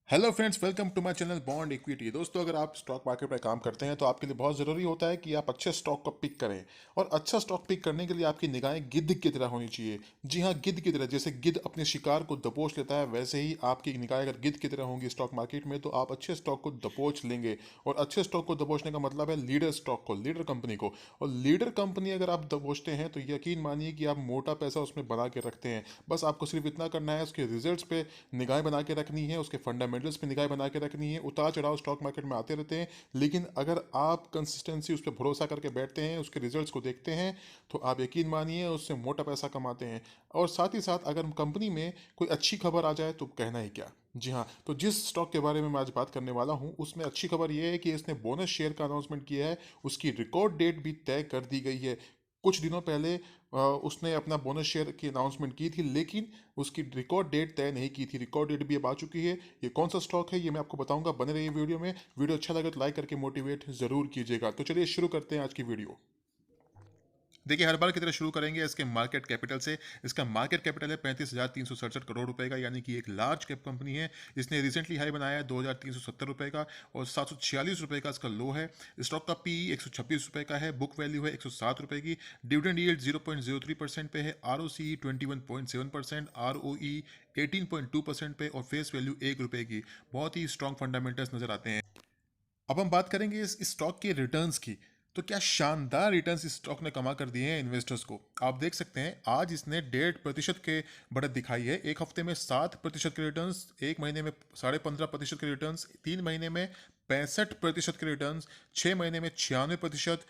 Hello friends, welcome to my channel bond equity. दोस्तों, अगर आप स्टॉक मार्केट में काम करते हैं तो आपके लिए बहुत ज़रूरी होता है कि आप अच्छे स्टॉक को पिक करें। और अच्छा स्टॉक पिक करने के लिए आपकी निगाहें गिद्ध की तरह होनी चाहिए। जी हाँ, गिद्ध की तरह। जैसे गिद्ध अपने शिकार को दबोच लेता है, वैसे ही आपकी निगाहें अगर गिद्ध की तरह होंगी स्टॉक मार्केट में तो आप अच्छे स्टॉक को दबोच लेंगे। और अच्छे स्टॉक को दबोचने का मतलब है लीडर स्टॉक को, लीडर कंपनी को। और लीडर कंपनी अगर आप दबोचते हैं तो यकीन मानिए कि आप मोटा पैसा उसमें बना के रखते हैं। बस आपको सिर्फ इतना करना है, उसके रिजल्ट्स पे निगाह बना के रखनी है, उसके फंडामेंटल्स पे निगाह बना के रखनी है। उतार चढ़ाव स्टॉक मार्केट में आते रहते हैं, लेकिन अगर आप कंसिस्टेंसी उस पर भरोसा करके बैठते हैं, उसके रिजल्ट्स को देखते हैं, तो आप यकीन मानिए उससे मोटा पैसा कमाते हैं। और साथ ही साथ अगर कंपनी में कोई अच्छी खबर आ जाए तो कहना ही क्या। जी हाँ, तो जिस स्टॉक के बारे में मैं आज बात करने वाला हूं उसमें अच्छी खबर यह है कि इसने बोनस शेयर का अनाउंसमेंट किया है। उसकी रिकॉर्ड डेट भी तय कर दी गई है। कुछ दिनों पहले उसने अपना बोनस शेयर की अनाउंसमेंट की थी, लेकिन उसकी रिकॉर्ड डेट तय नहीं की थी। रिकॉर्ड डेट भी अब आ चुकी है। ये कौन सा स्टॉक है ये मैं आपको बताऊंगा। बने रहिए वीडियो में। वीडियो अच्छा लगे तो लाइक करके मोटिवेट जरूर कीजिएगा। तो चलिए शुरू करते हैं आज की वीडियो। देखिए, हर बार की तरह शुरू करेंगे इसके मार्केट कैपिटल से। इसका मार्केट कैपिटल है 35,367 करोड़ रुपए का, यानी कि एक लार्ज कैप कंपनी है। इसने रिसेंटली हाई बनाया है 2,370 रुपए का, और 746 रुपए का इसका लो है। स्टॉक का पीई 126 रुपए का है। बुक वैल्यू है 107 रुपए की। डिविडेंड यील्ड 0.03% पे है। आरओसी 21.7%, आरओई 18.2% पे, और फेस वैल्यू 1 रुपए की। बहुत ही स्ट्रॉन्ग फंडामेंटल्स नजर आते हैं। अब हम बात करेंगे इस स्टॉक के रिटर्न्स की। तो क्या शानदार रिटर्न्स इस स्टॉक ने कमा कर दिए हैं इन्वेस्टर्स को। आप देख सकते हैं आज इसने 1.5% के बढ़त दिखाई है। एक हफ्ते में 7% के रिटर्न्स, एक महीने में 15.5% के रिटर्न्स, 3 महीने में 65% के रिटर्न्स, 6 महीने में 96%।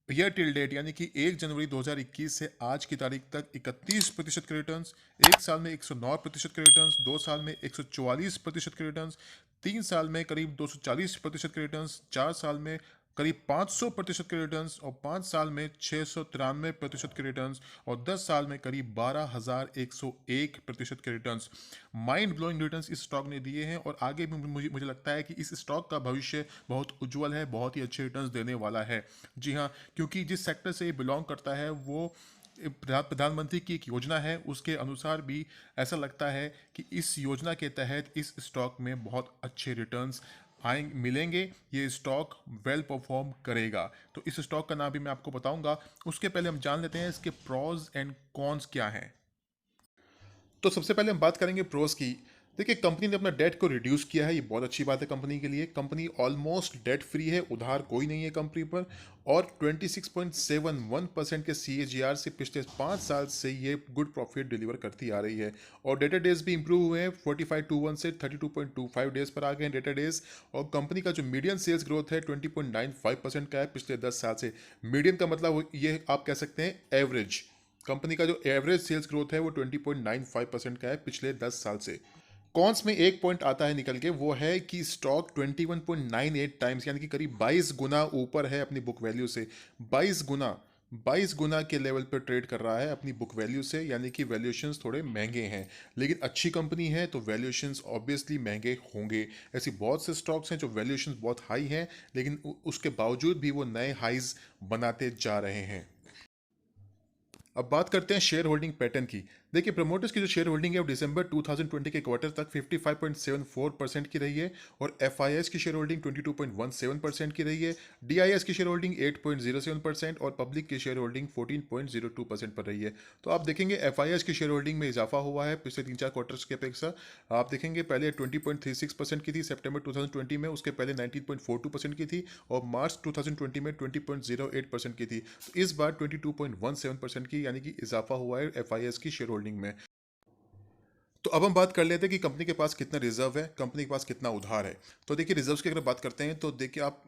ईयर टिल डेट यानी कि 1 जनवरी 2021 से आज की तारीख तक 31% के रिटर्न्स, एक साल में 109% के रिटर्न्स, 2 साल में 144% के रिटर्न्स, 3 साल में करीब 240% के रिटर्न्स, 4 साल में करीब 500% के रिटर्न्स, और 5 साल में 693% के रिटर्न्स, और 10 साल में करीब 12,101% के रिटर्न्स। माइंड ब्लोइंग रिटर्न्स इस स्टॉक ने दिए हैं, और आगे भी मुझे मुझे लगता है कि इस स्टॉक का भविष्य बहुत उज्जवल है, बहुत ही अच्छे रिटर्न्स देने वाला है। जी हाँ, क्योंकि जिस सेक्टर से ये बिलोंग करता है वो प्रधानमंत्री की एक योजना है, उसके अनुसार भी ऐसा लगता है कि इस योजना के तहत इस स्टॉक में बहुत अच्छे रिटर्न्स आएंगे, मिलेंगे। ये स्टॉक वेल परफॉर्म करेगा। तो इस स्टॉक का नाम भी मैं आपको बताऊंगा। उसके पहले हम जान लेते हैं इसके प्रोज एंड कॉन्स क्या हैं। तो सबसे पहले हम बात करेंगे प्रोस की। देखिए, कंपनी ने अपना डेट को रिड्यूस किया है, ये बहुत अच्छी बात है कंपनी के लिए। कंपनी ऑलमोस्ट डेट फ्री है, उधार कोई नहीं है कंपनी पर। और 26.71% के CAGR से पिछले 5 साल से ये गुड प्रॉफिट डिलीवर करती आ रही है। और डेटा डेज भी इंप्रूव हुए हैं, 4521 से 32.25 डेज पर आ गए हैं डेटा डेज। और कंपनी का जो मीडियन सेल्स ग्रोथ है 20.95% का है पिछले 10 साल से। मीडियन का मतलब ये आप कह सकते हैं एवरेज। कंपनी का जो एवरेज सेल्स ग्रोथ है वो 20.95% का है पिछले 10 साल से। कॉन्स में एक पॉइंट आता है निकल के, वो है कि स्टॉक 21.98 टाइम्स यानी कि करीब 22 गुना ऊपर है अपनी बुक वैल्यू से। 22 गुना, 22 गुना के लेवल पर ट्रेड कर रहा है अपनी बुक वैल्यू से, यानी कि वैल्यूएशंस थोड़े महंगे हैं। लेकिन अच्छी कंपनी है तो वैल्यूएशंस ऑब्वियसली महंगे होंगे। ऐसी बहुत से स्टॉक्स हैं जो वैल्यूएशंस बहुत हाई हैं, लेकिन उसके बावजूद भी वो नए हाइज बनाते जा रहे हैं। अब बात करते हैं शेयर होल्डिंग पैटर्न की। देखिए, प्रमोटर्स की जो शेयर होल्डिंग है वो दिसंबर 2020 के क्वार्टर तक 55.74% की रही है। और FIS की शेयर होल्डिंग 22.17% की रही है। DIS की शेयर होल्डिंग 8.07% और पब्लिक की शेयर होल्डिंग 14.02% पर रही है। तो आप देखेंगे FIS की शेयर होल्डिंग में इजाफा हुआ है पिछले 3-4 क्वार्टर्स की अपेक्षा। आप देखेंगे पहले 20.36% की थी सितंबर 2020 में, उसके पहले 19.42% की थी, और मार्च 2020 में 20.08% की थी। तो इस बार 22.17% की यानी कि इजाफा हुआ है FIS की शेयर होल्डिंग में। तो अब हम बात कर लेते हैं कि कंपनी के पास कितना रिजर्व है, कंपनी के पास कितना उधार है। तो देखिए, रिजर्व्स की अगर बात करते हैं तो देखिए आप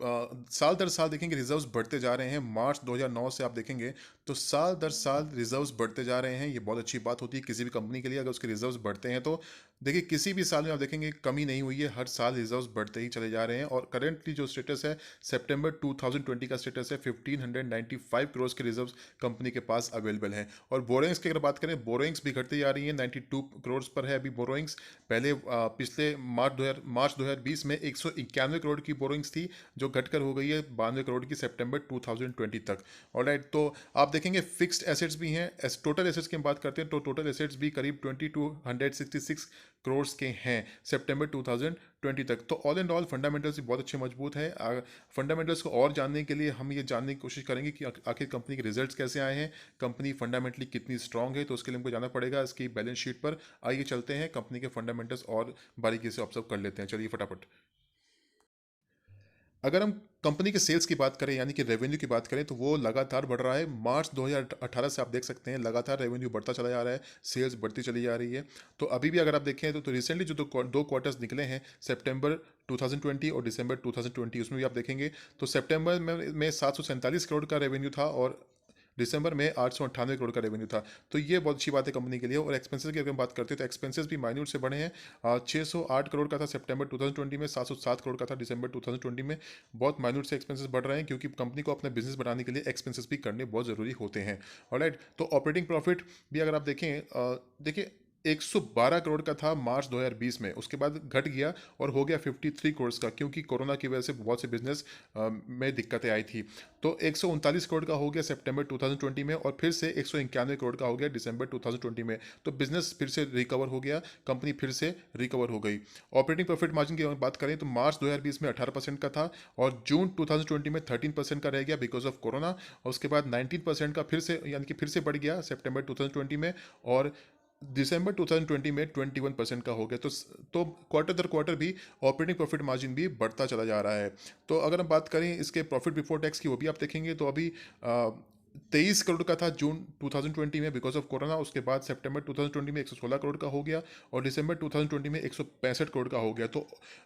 साल दर साल देखेंगे रिजर्व्स बढ़ते जा रहे हैं। मार्च 2009 से आप देखेंगे तो साल दर साल रिजर्व्स बढ़ते जा रहे हैं। ये बहुत अच्छी बात होती है किसी भी कंपनी के लिए अगर उसके रिजर्व्स बढ़ते हैं तो। देखिए, किसी भी साल में आप देखेंगे कमी नहीं हुई है, हर साल रिजर्व्स बढ़ते ही चले जा रहे हैं। और करेंटली जो स्टेटस है, सितंबर 2020 का स्टेटस है 1595 करोड़ के रिजर्व्स कंपनी के पास अवेलेबल हैं। और बोरोइंग्स की अगर बात करें, बोरोइंग्स भी घटती जा रही है, 92 करोड़ पर है अभी बोरोइंग्स। पहले पिछले मार्च 2020 में 191 करोड़ की बोरोइंग्स थी, जो घटकर हो गई है 92 करोड़ की सितंबर 2020 तक। ऑलराइट, तो आप देखेंगे फिक्स्ड एसेट्स भी हैं। टोटल एसेट्स की हम बात करते हैं तो टोटल एसेट्स भी करीब 2266 करोड़ के हैं सितंबर 2020 तक। तो ऑल एंड ऑल फंडामेंटल्स भी बहुत अच्छे मजबूत हैं। फंडामेंटल्स को और जानने के लिए हम ये जानने की कोशिश करेंगे कि आखिर कंपनी के रिजल्ट्स कैसे आए हैं, कंपनी फंडामेंटली कितनी स्ट्रांग है। तो उसके लिए हमको जाना पड़ेगा इसकी बैलेंस शीट पर। आइए चलते हैं कंपनी के फंडामेंटल्स और बारीकी से ऑब्जर्व कर लेते हैं। चलिए फटाफट। अगर हम कंपनी के सेल्स की बात करें यानी कि रेवेन्यू की बात करें तो वो लगातार बढ़ रहा है। मार्च 2018 से आप देख सकते हैं लगातार रेवेन्यू बढ़ता चला जा रहा है, सेल्स बढ़ती चली जा रही है। तो अभी भी अगर आप देखें तो रिसेंटली जो दो क्वार्टर्स निकले हैं, सितंबर 2020 और दिसंबर 2020, उसमें भी आप देखेंगे तो सितंबर में 747 करोड़ का रेवेन्यू था और दिसंबर में 898 करोड़ का रेवेन्यू था। तो ये बहुत अच्छी बात है कंपनी के लिए। और एक्सपेंसेस की अगर हम बात करते हैं तो एक्सपेंसेस भी माइन्यूट से बढ़े हैं। 608 करोड़ का था सितंबर 2020 में, 707 करोड़ का था दिसंबर 2020 में। बहुत माइन्यूट से एक्सपेंसेस बढ़ रहे हैं क्योंकि कंपनी को अपना बिजनेस बढ़ाने के लिए एक्सपेंसेस भी करने बहुत ज़रूरी होते हैं। ऑलराइट, तो ऑपरेटिंग प्रॉफिट भी अगर आप देखें, देखिए 112 करोड़ का था मार्च 2020 में, उसके बाद घट गया और हो गया 53 करोड़ का, क्योंकि कोरोना की वजह से बहुत से बिजनेस में दिक्कतें आई थी। तो 139 करोड़ का हो गया सितंबर 2020 में और फिर से 191 करोड़ का हो गया दिसंबर 2020 में। तो बिजनेस फिर से रिकवर हो गया, कंपनी फिर से रिकवर हो गई। ऑपरेटिंग प्रॉफिट मार्जिन की बात करें तो मार्च 2020 में 18% का था और जून 2020 में 13% का रह गया बिकॉज ऑफ कोरोना, और उसके बाद 19% का फिर से यानी कि फिर से बढ़ गया सितंबर 2020 में, और दिसंबर 2020 में 21% का हो गया। तो क्वार्टर दर क्वार्टर भी ऑपरेटिंग प्रॉफिट मार्जिन भी बढ़ता चला जा रहा है। तो अगर हम बात करें इसके प्रॉफिट बिफोर टैक्स की, वो भी आप देखेंगे तो अभी 23 करोड़ का था जून 2020 में बिकॉज ऑफ कोरोना, उसके बाद सितंबर 2020 में 116 करोड़ का हो गया और दिसंबर 2020 में 165 करोड़ का हो गया। तो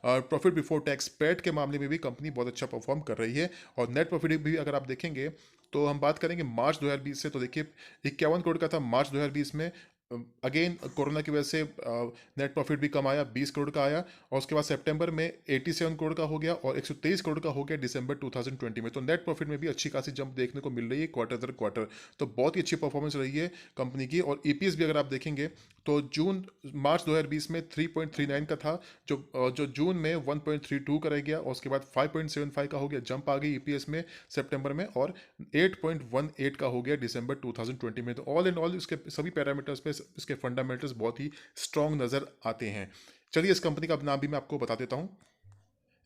प्रॉफिट बिफोर टैक्स पैट के मामले में भी कंपनी बहुत अच्छा परफॉर्म कर रही है। और नेट प्रॉफिट भी अगर आप देखेंगे तो हम बात करेंगे मार्च 2020 से, तो देखिए 51 करोड़ का था मार्च 2020 में। अगेन कोरोना की वजह से नेट प्रॉफिट भी कम आया, 20 करोड़ का आया, और उसके बाद सितंबर में 87 करोड़ का हो गया और 123 करोड़ का हो गया दिसंबर 2020 में। तो नेट प्रॉफिट में भी अच्छी खासी जंप देखने को मिल रही है क्वार्टर दर क्वार्टर। तो बहुत ही अच्छी परफॉर्मेंस रही है कंपनी की। और ईपीएस भी अगर आप देखेंगे तो जून मार्च 2020 में 3.39 का था, जो जून में 1.32 का रह गया और उसके बाद 5.75 का हो गया, जंप आ गई ईपीएस में सितंबर में, और 8.18 का हो गया दिसंबर 2020 में। तो ऑल इन ऑल इसके सभी पैरामीटर्स पे इसके फंडामेंटल्स बहुत ही स्ट्रांग नज़र आते हैं। चलिए इस कंपनी का नाम भी मैं आपको बता देता हूँ।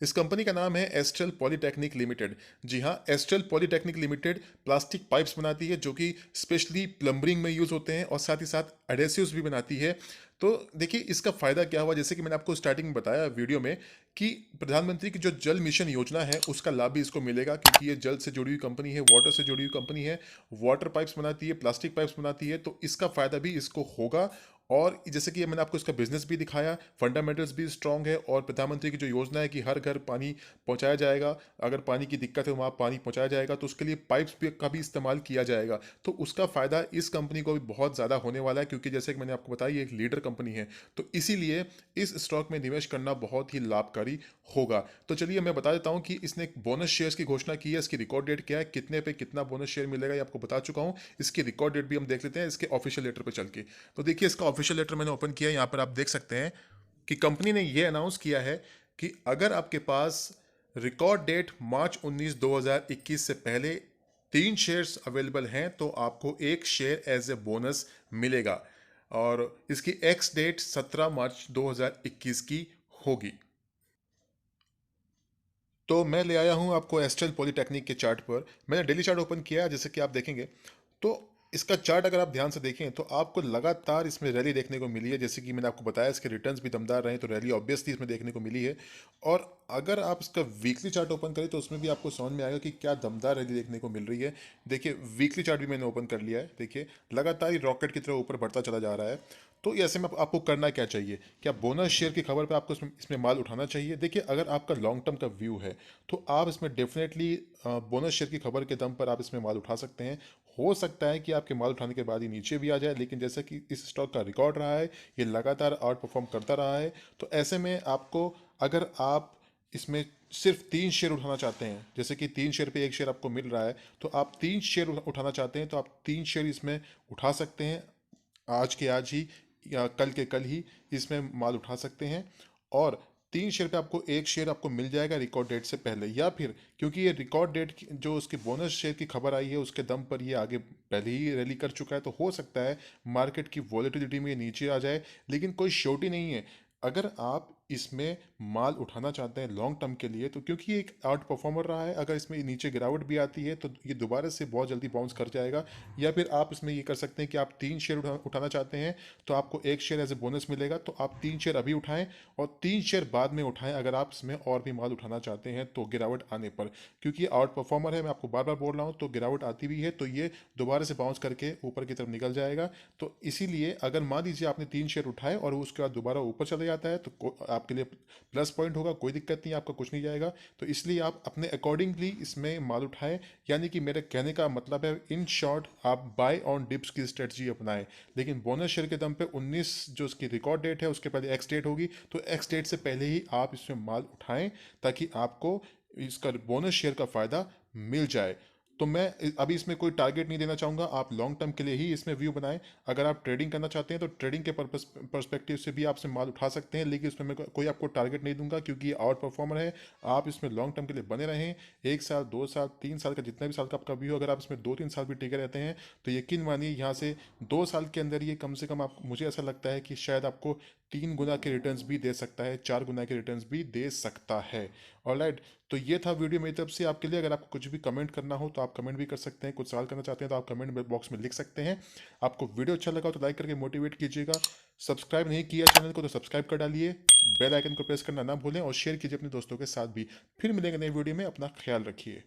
इस कंपनी का नाम है एस्ट्रल पॉलीटेक्निक लिमिटेड। जी हाँ, Astral polytechnic limited plastic pipes बनाती है जो कि स्पेशली प्लम्बरिंग में यूज़ होते हैं और साथ ही साथ एडेसिव्स भी बनाती है। तो देखिए इसका फ़ायदा क्या हुआ, जैसे कि मैंने आपको स्टार्टिंग में बताया वीडियो में कि प्रधानमंत्री की जो जल मिशन योजना है उसका लाभ भी इसको मिलेगा, क्योंकि ये जल से जुड़ी हुई कंपनी है, वाटर से जुड़ी हुई कंपनी है, वाटर पाइप्स बनाती है, प्लास्टिक पाइप्स बनाती है, तो इसका फ़ायदा भी इसको होगा। और जैसे कि मैंने आपको इसका बिजनेस भी दिखाया, फंडामेंटल्स भी स्ट्रांग है, और प्रधानमंत्री की जो योजना है कि हर घर पानी पहुंचाया जाएगा, अगर पानी की दिक्कत है वहाँ पानी पहुंचाया जाएगा, तो उसके लिए पाइप्स भी का भी इस्तेमाल किया जाएगा। तो उसका फ़ायदा इस कंपनी को भी बहुत ज़्यादा होने वाला है, क्योंकि जैसे कि मैंने आपको बताया ये एक लीडर कंपनी है, तो इसीलिए इस स्टॉक में निवेश करना बहुत ही लाभकारी होगा। तो चलिए मैं बता देता हूँ कि इसने बोनस शेयर्स की घोषणा की है, इसकी रिकॉर्ड डेट क्या है, कितने पे कितना बोनस शेयर मिलेगा ये आपको बता चुका हूँ। इसकी रिकॉर्ड डेट भी हम देख लेते हैं इसके ऑफिशियल लेटर पर चल के। तो देखिए इसका ऑफिशियल लेटर मैंने ओपन किया, यहाँ पर आप देख सकते हैं कि कंपनी ने ये अनाउंस किया है कि अगर आपके पास रिकॉर्ड डेट मार्च 19 2021 से पहले 3 शेयर्स अवेलेबल हैं तो आपको 1 शेयर एज ए बोनस मिलेगा, और इसकी एक्स डेट 17 मार्च 2021 की होगी। तो मैं ले आया हूं आपको एस्ट्रल पॉलीटेक्निक के चार्ट पर। मैंने डेली चार्ट ओपन किया है, जैसे कि आप देखेंगे तो इसका चार्ट अगर आप ध्यान से देखें तो आपको लगातार इसमें रैली देखने को मिली है। जैसे कि मैंने आपको बताया इसके रिटर्न्स भी दमदार रहे, तो रैली ऑब्वियसली इसमें देखने को मिली है। और अगर आप इसका वीकली चार्ट ओपन करें तो उसमें भी आपको समझ में आएगा कि क्या दमदार रैली देखने को मिल रही है। देखिए वीकली चार्ट भी मैंने ओपन कर लिया है, देखिए लगातार ही रॉकेट की तरह ऊपर बढ़ता चला जा रहा है। तो ऐसे में आपको करना क्या चाहिए, क्या बोनस शेयर की खबर पे आपको इसमें माल उठाना चाहिए? देखिए अगर आपका लॉन्ग टर्म का व्यू है तो आप इसमें डेफिनेटली बोनस शेयर की खबर के दम पर आप इसमें माल उठा सकते हैं। हो सकता है कि आपके माल उठाने के बाद ही नीचे भी आ जाए, लेकिन जैसा कि इस स्टॉक का रिकॉर्ड रहा है, ये लगातार आउट परफॉर्म करता रहा है। तो ऐसे में आपको, अगर आप इसमें सिर्फ 3 शेयर उठाना चाहते हैं, जैसे कि 3 शेयर पे 1 शेयर आपको मिल रहा है, तो आप 3 शेयर उठाना चाहते हैं तो आप 3 शेयर इसमें उठा सकते हैं, आज के आज ही या कल के कल ही इसमें माल उठा सकते हैं। और 3 शेयर पे आपको 1 शेयर आपको मिल जाएगा रिकॉर्ड डेट से पहले, या फिर क्योंकि ये रिकॉर्ड डेट जो उसकी बोनस शेयर की खबर आई है उसके दम पर ये आगे पहले ही रैली कर चुका है, तो हो सकता है मार्केट की वॉलेटिलिटी में ये नीचे आ जाए, लेकिन कोई श्योरिटी नहीं है। अगर आप इसमें माल उठाना चाहते हैं लॉन्ग टर्म के लिए, तो क्योंकि ये एक आउट परफॉर्मर रहा है, अगर इसमें नीचे गिरावट भी आती है तो ये दोबारा से बहुत जल्दी बाउंस कर जाएगा। या फिर आप इसमें ये कर सकते हैं कि आप 3 शेयर उठाना चाहते हैं, तो आपको 1 शेयर एज ए बोनस मिलेगा, तो आप 3 शेयर अभी उठाएं और 3 शेयर बाद में उठाएं अगर आप इसमें और भी माल उठाना चाहते हैं तो गिरावट आने पर। क्योंकि ये आउट परफॉर्मर है, मैं आपको बार बार बोल रहा हूँ, तो गिरावट आती भी है तो ये दोबारा से बाउंस करके ऊपर की तरफ निकल जाएगा। तो इसीलिए अगर मान लीजिए आपने 3 शेयर उठाए और उसके बाद दोबारा ऊपर चले जाता है, तो आपके लिए प्लस पॉइंट होगा, कोई दिक्कत नहीं, आपका कुछ नहीं जाएगा। तो इसलिए आप अपने अकॉर्डिंगली इसमें माल उठाएं। यानी कि मेरे कहने का मतलब है, इन शॉर्ट आप बाय ऑन डिप्स की स्ट्रेटजी अपनाएं। लेकिन बोनस शेयर के दम पे 19 जो उसकी रिकॉर्ड डेट है उसके पहले एक्स डेट होगी, तो एक्स डेट से पहले ही आप इसमें माल उठाएं ताकि आपको इसका बोनस शेयर का फ़ायदा मिल जाए। तो मैं अभी इसमें कोई टारगेट नहीं देना चाहूँगा, आप लॉन्ग टर्म के लिए ही इसमें व्यू बनाएं। अगर आप ट्रेडिंग करना चाहते हैं तो ट्रेडिंग के पर्पस पर्सपेक्टिव से भी आप इसमें माल उठा सकते हैं, लेकिन इसमें मैं कोई आपको टारगेट नहीं दूंगा क्योंकि ये आउट परफॉर्मर है। आप इसमें लॉन्ग टर्म के लिए बने रहें, 1 साल 2 साल 3 साल का जितना भी साल का आपका व्यू, अगर आप इसमें 2-3 साल भी टिके रहते हैं तो यकीन मानिए यहाँ से 2 साल के अंदर ये कम से कम आप, मुझे ऐसा लगता है कि शायद आपको 3 गुना के रिटर्न्स भी दे सकता है, 4 गुना के रिटर्न्स भी दे सकता है। ऑलराइट, तो ये था वीडियो मेरी तरफ से आपके लिए। अगर आपको कुछ भी कमेंट करना हो तो आप कमेंट भी कर सकते हैं, कुछ सवाल करना चाहते हैं तो आप कमेंट बॉक्स में लिख सकते हैं। आपको वीडियो अच्छा लगा तो लाइक करके मोटिवेट कीजिएगा। सब्सक्राइब नहीं किया चैनल को तो सब्सक्राइब कर डालिए, बेल आइकन को प्रेस करना ना भूलें और शेयर कीजिए अपने दोस्तों के साथ भी। फिर मिलेंगे नई वीडियो में, अपना ख्याल रखिए।